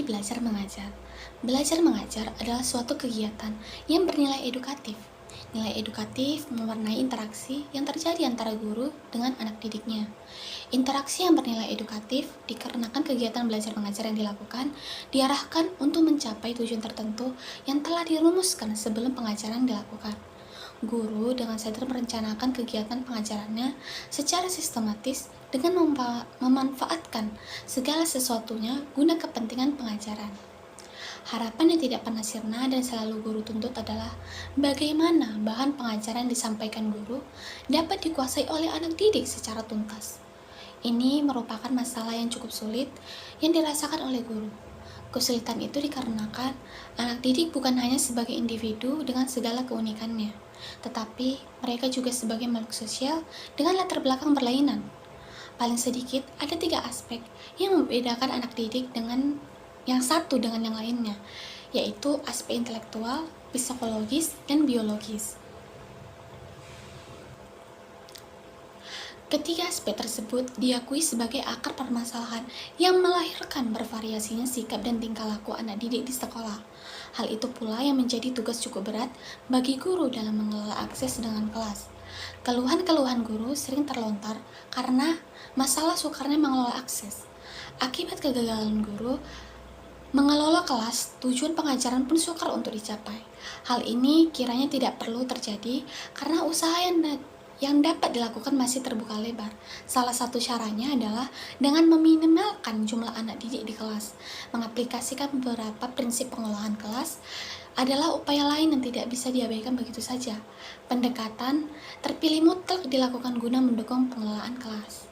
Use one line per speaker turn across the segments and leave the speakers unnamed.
belajar mengajar. Belajar mengajar adalah suatu kegiatan yang bernilai edukatif. Nilai edukatif mewarnai interaksi yang terjadi antara guru dengan anak didiknya. Interaksi yang bernilai edukatif dikarenakan kegiatan belajar mengajar yang dilakukan diarahkan untuk mencapai tujuan tertentu yang telah dirumuskan sebelum pengajaran dilakukan. Guru dengan sadar merencanakan kegiatan pengajarannya secara sistematis dengan memanfaatkan segala sesuatunya guna kepentingan pengajaran. Harapan yang tidak pernah sirna dan selalu guru tuntut adalah bagaimana bahan pengajaran yang disampaikan guru dapat dikuasai oleh anak didik secara tuntas. Ini merupakan masalah yang cukup sulit yang dirasakan oleh guru. Kesulitan itu dikarenakan anak didik bukan hanya sebagai individu dengan segala keunikannya, tetapi mereka juga sebagai makhluk sosial dengan latar belakang berlainan. Paling sedikit ada 3 aspek yang membedakan anak didik dengan yang satu dengan yang lainnya, yaitu aspek intelektual, psikologis, dan biologis. Ketiga aspek tersebut diakui sebagai akar permasalahan yang melahirkan bervariasinya sikap dan tingkah laku anak didik di sekolah. Hal itu pula yang menjadi tugas cukup berat bagi guru dalam mengelola akses dengan kelas. Keluhan-keluhan guru sering terlontar karena masalah sukarnya mengelola akses. Akibat kegagalan guru mengelola kelas, tujuan pengajaran pun sukar untuk dicapai. Hal ini kiranya tidak perlu terjadi karena usaha yang dapat dilakukan masih terbuka lebar. Salah satu caranya adalah dengan meminimalkan jumlah anak didik di kelas. Mengaplikasikan beberapa prinsip pengolahan kelas adalah upaya lain yang tidak bisa diabaikan begitu saja. Pendekatan terpilih mutlak dilakukan guna mendukung pengelolaan kelas.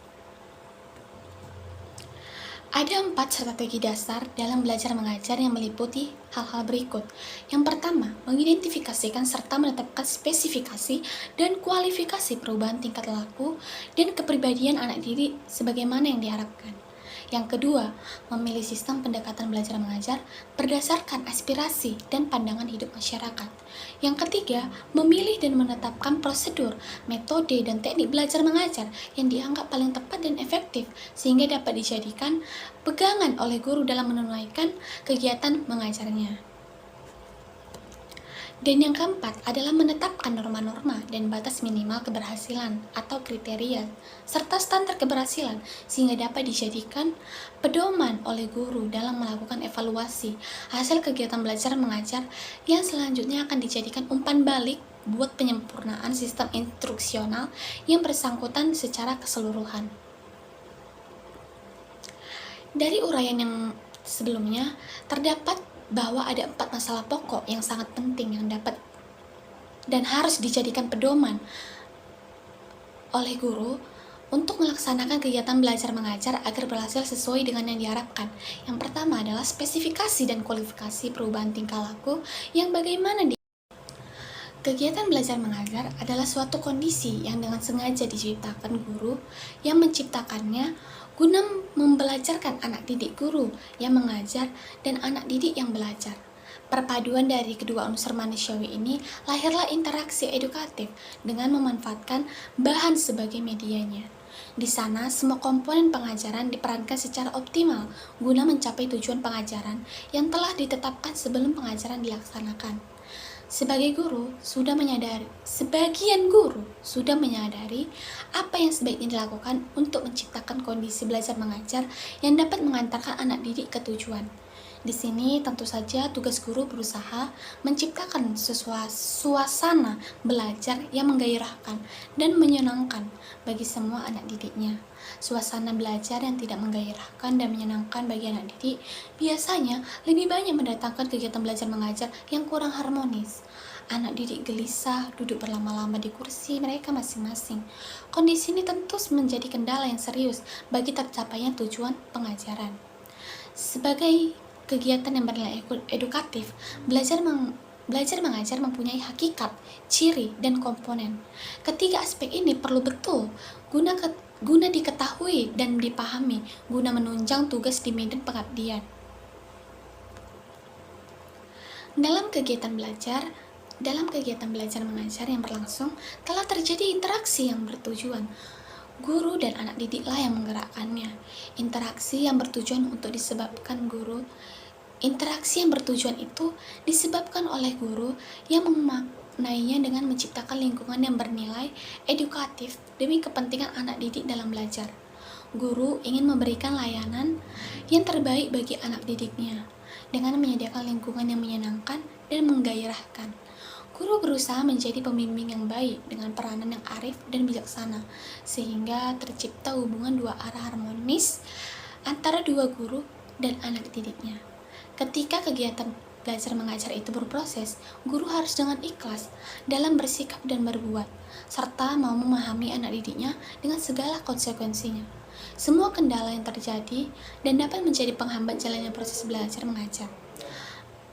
Ada 4 strategi dasar dalam belajar mengajar yang meliputi hal-hal berikut. Yang pertama, mengidentifikasikan serta menetapkan spesifikasi dan kualifikasi perubahan tingkat laku dan kepribadian anak didik sebagaimana yang diharapkan. Yang kedua, memilih sistem pendekatan belajar mengajar berdasarkan aspirasi dan pandangan hidup masyarakat. Yang ketiga, memilih dan menetapkan prosedur, metode, dan teknik belajar mengajar yang dianggap paling tepat dan efektif sehingga dapat dijadikan pegangan oleh guru dalam menunaikan kegiatan mengajarnya. Dan yang keempat adalah menetapkan norma-norma dan batas minimal keberhasilan atau kriteria serta standar keberhasilan sehingga dapat dijadikan pedoman oleh guru dalam melakukan evaluasi hasil kegiatan belajar mengajar yang selanjutnya akan dijadikan umpan balik buat penyempurnaan sistem instruksional yang bersangkutan secara keseluruhan. Dari uraian yang sebelumnya, terdapat bahwa ada 4 masalah pokok yang sangat penting yang dapat dan harus dijadikan pedoman oleh guru untuk melaksanakan kegiatan belajar mengajar agar berhasil sesuai dengan yang diharapkan. Yang pertama adalah spesifikasi dan kualifikasi perubahan tingkah laku yang bagaimana Kegiatan belajar mengajar adalah suatu kondisi yang dengan sengaja diciptakan guru yang menciptakannya guna membelajarkan anak didik guru yang mengajar dan anak didik yang belajar. Perpaduan dari kedua unsur manusiawi ini lahirlah interaksi edukatif dengan memanfaatkan bahan sebagai medianya. Di sana, semua komponen pengajaran diperankan secara optimal guna mencapai tujuan pengajaran yang telah ditetapkan sebelum pengajaran dilaksanakan. Sebagian guru sudah menyadari apa yang sebaiknya dilakukan untuk menciptakan kondisi belajar mengajar yang dapat mengantarkan anak didik ke tujuan. Di sini tentu saja tugas guru berusaha menciptakan suasana belajar yang menggairahkan dan menyenangkan bagi semua anak didiknya. Suasana belajar yang tidak menggairahkan dan menyenangkan bagi anak didik biasanya lebih banyak mendatangkan kegiatan belajar mengajar yang kurang harmonis. Anak didik gelisah duduk berlama-lama di kursi mereka masing-masing. Kondisi ini tentu menjadi kendala yang serius bagi tercapainya tujuan pengajaran. Sebagai kegiatan yang bernilai edukatif, belajar mengajar mempunyai hakikat, ciri, dan komponen. Ketiga aspek ini perlu betul guna diketahui dan dipahami guna menunjang tugas di medan pengabdian. Dalam kegiatan belajar mengajar yang berlangsung telah terjadi interaksi yang bertujuan. Guru dan anak didiklah yang menggerakkannya. Interaksi yang bertujuan untuk disebabkan guru Interaksi yang bertujuan itu disebabkan oleh guru yang memaknainya dengan menciptakan lingkungan yang bernilai edukatif demi kepentingan anak didik dalam belajar. Guru ingin memberikan layanan yang terbaik bagi anak didiknya dengan menyediakan lingkungan yang menyenangkan dan menggairahkan. Guru berusaha menjadi pembimbing yang baik dengan peranan yang arif dan bijaksana, sehingga tercipta hubungan dua arah harmonis antara dua guru dan anak didiknya. Ketika kegiatan belajar mengajar itu berproses, guru harus dengan ikhlas dalam bersikap dan berbuat, serta mau memahami anak didiknya dengan segala konsekuensinya. Semua kendala yang terjadi dan dapat menjadi penghambat jalannya proses belajar mengajar,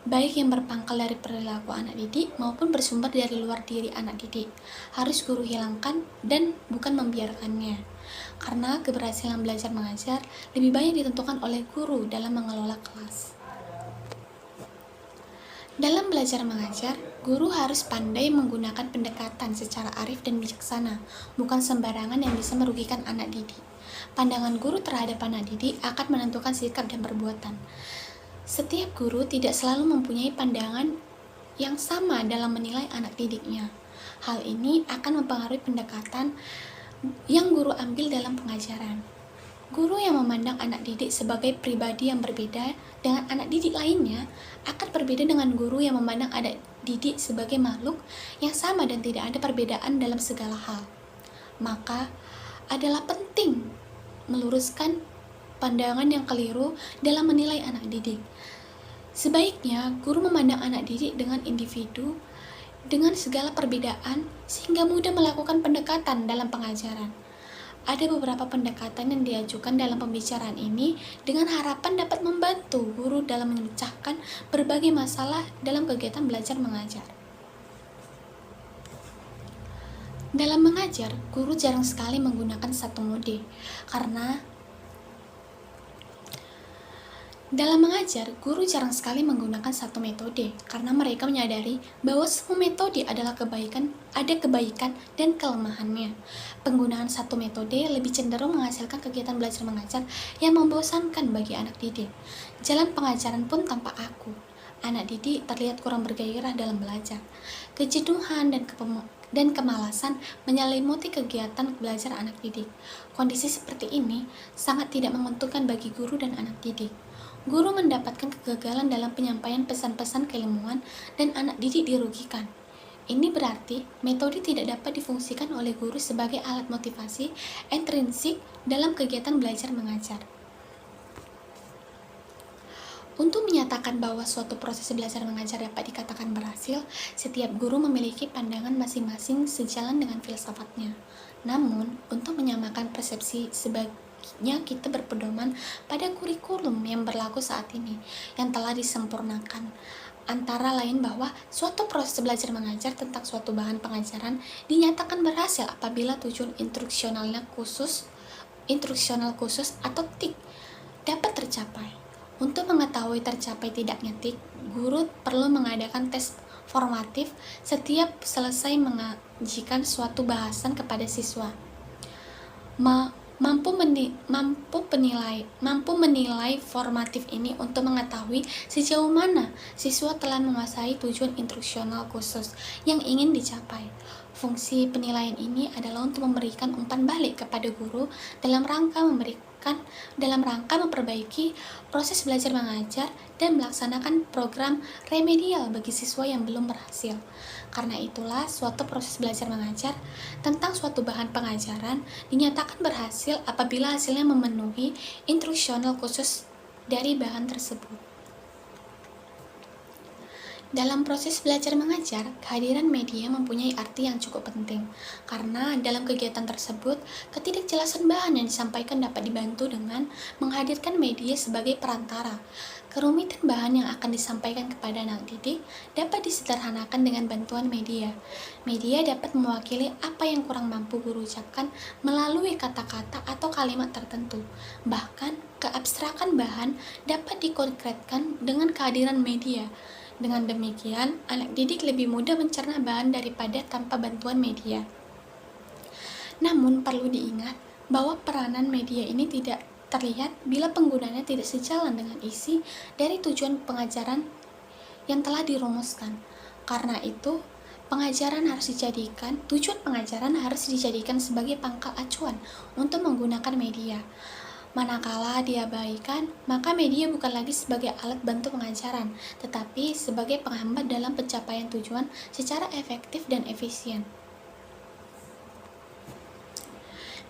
baik yang berpangkal dari perilaku anak didik maupun bersumber dari luar diri anak didik, harus guru hilangkan dan bukan membiarkannya. Karena keberhasilan belajar mengajar lebih banyak ditentukan oleh guru dalam mengelola kelas. Dalam belajar mengajar, guru harus pandai menggunakan pendekatan secara arif dan bijaksana, bukan sembarangan yang bisa merugikan anak didik. Pandangan guru terhadap anak didik akan menentukan sikap dan perbuatan. Setiap guru tidak selalu mempunyai pandangan yang sama dalam menilai anak didiknya. Hal ini akan mempengaruhi pendekatan yang guru ambil dalam pengajaran. Guru yang memandang anak didik sebagai pribadi yang berbeda dengan anak didik lainnya akan berbeda dengan guru yang memandang anak didik sebagai makhluk yang sama dan tidak ada perbedaan dalam segala hal. Maka, adalah penting meluruskan pandangan yang keliru dalam menilai anak didik. Sebaiknya, guru memandang anak didik dengan individu dengan segala perbedaan sehingga mudah melakukan pendekatan dalam pengajaran. Ada beberapa pendekatan yang diajukan dalam pembicaraan ini dengan harapan dapat membantu guru dalam memecahkan berbagai masalah dalam kegiatan belajar mengajar. Dalam mengajar, guru jarang sekali menggunakan satu mode, karena mereka menyadari bahwa semua metode adalah ada kebaikan dan kelemahannya. Penggunaan satu metode lebih cenderung menghasilkan kegiatan belajar mengajar yang membosankan bagi anak didik. Jalan pengajaran pun tampak aku. Anak didik terlihat kurang bergairah dalam belajar. Kejenuhan dan kemalasan menyelimuti kegiatan belajar anak didik. Kondisi seperti ini sangat tidak menguntungkan bagi guru dan anak didik. Guru mendapatkan kegagalan dalam penyampaian pesan-pesan keilmuan dan anak didik dirugikan. Ini berarti metode tidak dapat difungsikan oleh guru sebagai alat motivasi intrinsik dalam kegiatan belajar mengajar. Untuk menyatakan bahwa suatu proses belajar mengajar dapat dikatakan berhasil, setiap guru memiliki pandangan masing-masing sejalan dengan filsafatnya. Namun, untuk menyamakan persepsi sebaiknya kita berpedoman pada kurikulum yang berlaku saat ini, yang telah disempurnakan. Antara lain bahwa suatu proses belajar mengajar tentang suatu bahan pengajaran dinyatakan berhasil apabila tujuan instruksional khusus atau TIK dapat tercapai. Untuk mengetahui tercapai tidaknya TIK, guru perlu mengadakan tes formatif setiap selesai mengajikan suatu bahasan kepada siswa. Mampu menilai formatif ini untuk mengetahui sejauh mana siswa telah menguasai tujuan instruksional khusus yang ingin dicapai. Fungsi penilaian ini adalah untuk memberikan umpan balik kepada guru dalam rangka memperbaiki proses belajar mengajar dan melaksanakan program remedial bagi siswa yang belum berhasil. Karena itulah, suatu proses belajar mengajar tentang suatu bahan pengajaran dinyatakan berhasil apabila hasilnya memenuhi instruksional khusus dari bahan tersebut. Dalam proses belajar mengajar, kehadiran media mempunyai arti yang cukup penting, karena dalam kegiatan tersebut, ketidakjelasan bahan yang disampaikan dapat dibantu dengan menghadirkan media sebagai perantara. Kerumitan bahan yang akan disampaikan kepada anak didik dapat disederhanakan dengan bantuan media. Media dapat mewakili apa yang kurang mampu guru ucapkan melalui kata-kata atau kalimat tertentu. Bahkan, keabstrakan bahan dapat dikonkretkan dengan kehadiran media. Dengan demikian, anak didik lebih mudah mencerna bahan daripada tanpa bantuan media. Namun, perlu diingat bahwa peranan media ini tidak terlihat bila penggunaannya tidak sejalan dengan isi dari tujuan pengajaran yang telah dirumuskan. Karena itu, tujuan pengajaran harus dijadikan sebagai pangkal acuan untuk menggunakan media. Manakala diabaikan, maka media bukan lagi sebagai alat bantu pengajaran, tetapi sebagai penghambat dalam pencapaian tujuan secara efektif dan efisien.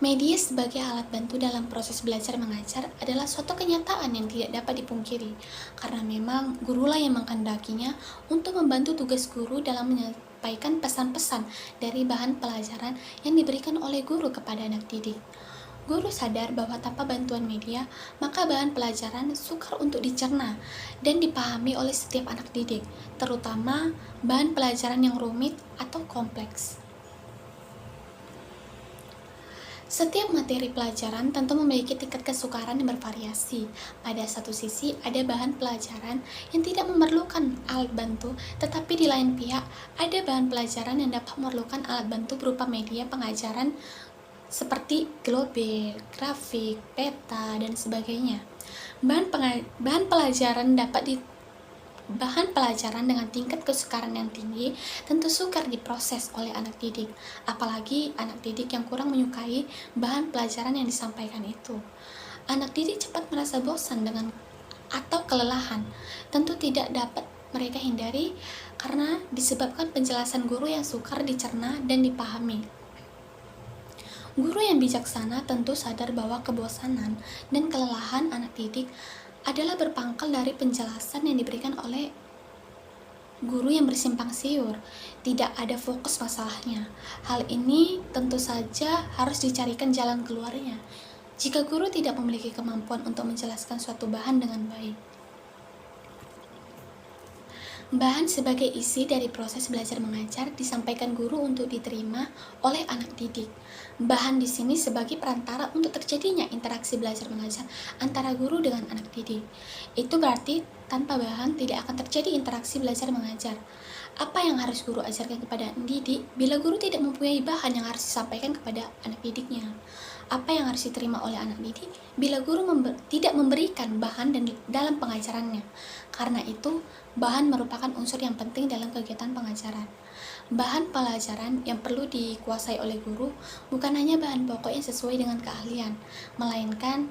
Media sebagai alat bantu dalam proses belajar mengajar adalah suatu kenyataan yang tidak dapat dipungkiri, karena memang gurulah yang menghendakinya untuk membantu tugas guru dalam menyampaikan pesan-pesan dari bahan pelajaran yang diberikan oleh guru kepada anak didik. Guru sadar bahwa tanpa bantuan media, maka bahan pelajaran sukar untuk dicerna dan dipahami oleh setiap anak didik, terutama bahan pelajaran yang rumit atau kompleks. Setiap materi pelajaran tentu memiliki tingkat kesukaran yang bervariasi. Pada satu sisi, ada bahan pelajaran yang tidak memerlukan alat bantu, tetapi di lain pihak, ada bahan pelajaran yang dapat memerlukan alat bantu berupa media pengajaran seperti global, grafik, peta, dan sebagainya. Bahan pelajaran dengan tingkat kesukaran yang tinggi tentu sukar diproses oleh anak didik, apalagi anak didik yang kurang menyukai bahan pelajaran yang disampaikan itu. Anak didik cepat merasa bosan atau kelelahan, tentu tidak dapat mereka hindari karena disebabkan penjelasan guru yang sukar dicerna dan dipahami. Guru yang bijaksana tentu sadar bahwa kebosanan dan kelelahan anak didik adalah berpangkal dari penjelasan yang diberikan oleh guru yang bersimpang siur, tidak ada fokus masalahnya. Hal ini tentu saja harus dicarikan jalan keluarnya jika guru tidak memiliki kemampuan untuk menjelaskan suatu bahan dengan baik. Bahan sebagai isi dari proses belajar mengajar disampaikan guru untuk diterima oleh anak didik. Bahan di sini sebagai perantara untuk terjadinya interaksi belajar mengajar antara guru dengan anak didik. Itu berarti tanpa bahan tidak akan terjadi interaksi belajar mengajar. Apa yang harus guru ajarkan kepada anak didik bila guru tidak mempunyai bahan yang harus disampaikan kepada anak didiknya? Apa yang harus diterima oleh anak didik bila guru tidak memberikan bahan dalam pengajarannya? Karena itu, bahan merupakan unsur yang penting dalam kegiatan pengajaran. Bahan pelajaran yang perlu dikuasai oleh guru bukan hanya bahan pokok yang sesuai dengan keahlian, melainkan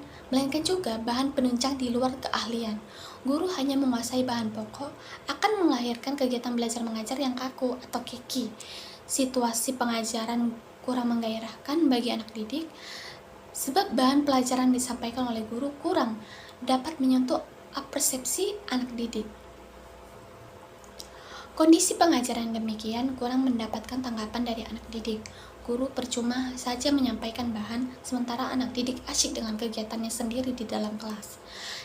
juga bahan penunjang di luar keahlian. Guru hanya menguasai bahan pokok akan melahirkan kegiatan belajar mengajar yang kaku atau keki. Situasi pengajaran kurang menggairahkan bagi anak didik, sebab bahan pelajaran disampaikan oleh guru kurang dapat menyentuh persepsi anak didik. Kondisi pengajaran demikian kurang mendapatkan tanggapan dari anak didik. Guru percuma saja menyampaikan bahan, sementara anak didik asyik dengan kegiatannya sendiri di dalam kelas.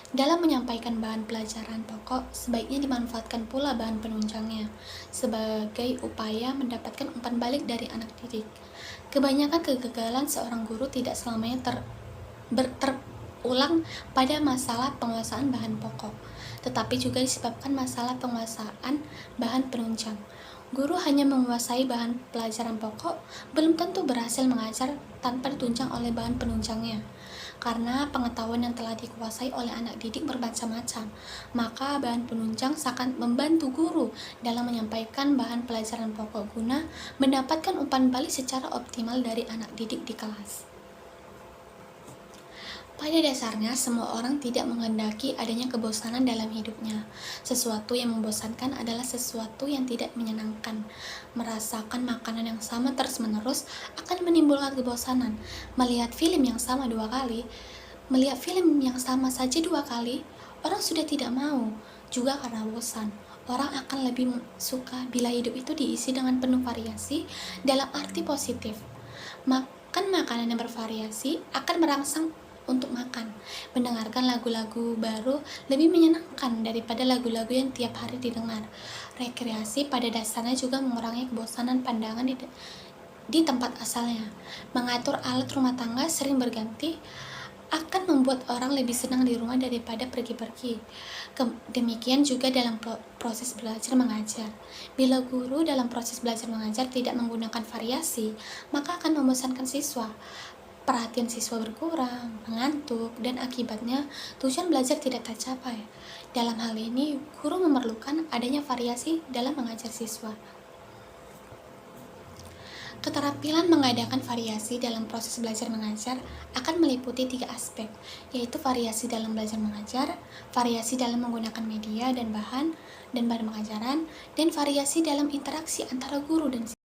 Dalam menyampaikan bahan pelajaran pokok, sebaiknya dimanfaatkan pula bahan penunjangnya, sebagai upaya mendapatkan umpan balik dari anak didik. Kebanyakan kegagalan seorang guru tidak selamanya terulang pada masalah penguasaan bahan pokok, tetapi juga disebabkan masalah penguasaan bahan penunjang. Guru hanya menguasai bahan pelajaran pokok, belum tentu berhasil mengajar tanpa ditunjang oleh bahan penunjangnya. Karena pengetahuan yang telah dikuasai oleh anak didik bermacam-macam, maka bahan penunjang akan membantu guru dalam menyampaikan bahan pelajaran pokok guna mendapatkan umpan balik secara optimal dari anak didik di kelas. Pada dasarnya, semua orang tidak menghendaki adanya kebosanan dalam hidupnya. Sesuatu yang membosankan adalah sesuatu yang tidak menyenangkan. Merasakan makanan yang sama terus-menerus akan menimbulkan kebosanan. Melihat film yang sama saja 2 kali, orang sudah tidak mau, juga karena bosan. Orang akan lebih suka bila hidup itu diisi dengan penuh variasi dalam arti positif. Makan makanan yang bervariasi akan merangsang untuk makan. Mendengarkan lagu-lagu baru lebih menyenangkan daripada lagu-lagu yang tiap hari didengar. Rekreasi pada dasarnya juga mengurangi kebosanan pandangan di tempat asalnya. Mengatur alat rumah tangga sering berganti akan membuat orang lebih senang di rumah daripada pergi-pergi. Demikian juga dalam proses belajar mengajar. Bila guru dalam proses belajar mengajar tidak menggunakan variasi, maka akan membosankan siswa. perhatian siswa berkurang, mengantuk, dan akibatnya tujuan belajar tidak tercapai. Dalam hal ini, guru memerlukan adanya variasi dalam mengajar siswa. Keterampilan mengadakan variasi dalam proses belajar mengajar akan meliputi 3 aspek, yaitu variasi dalam belajar mengajar, variasi dalam menggunakan media dan bahan pengajaran, dan variasi dalam interaksi antara guru dan siswa.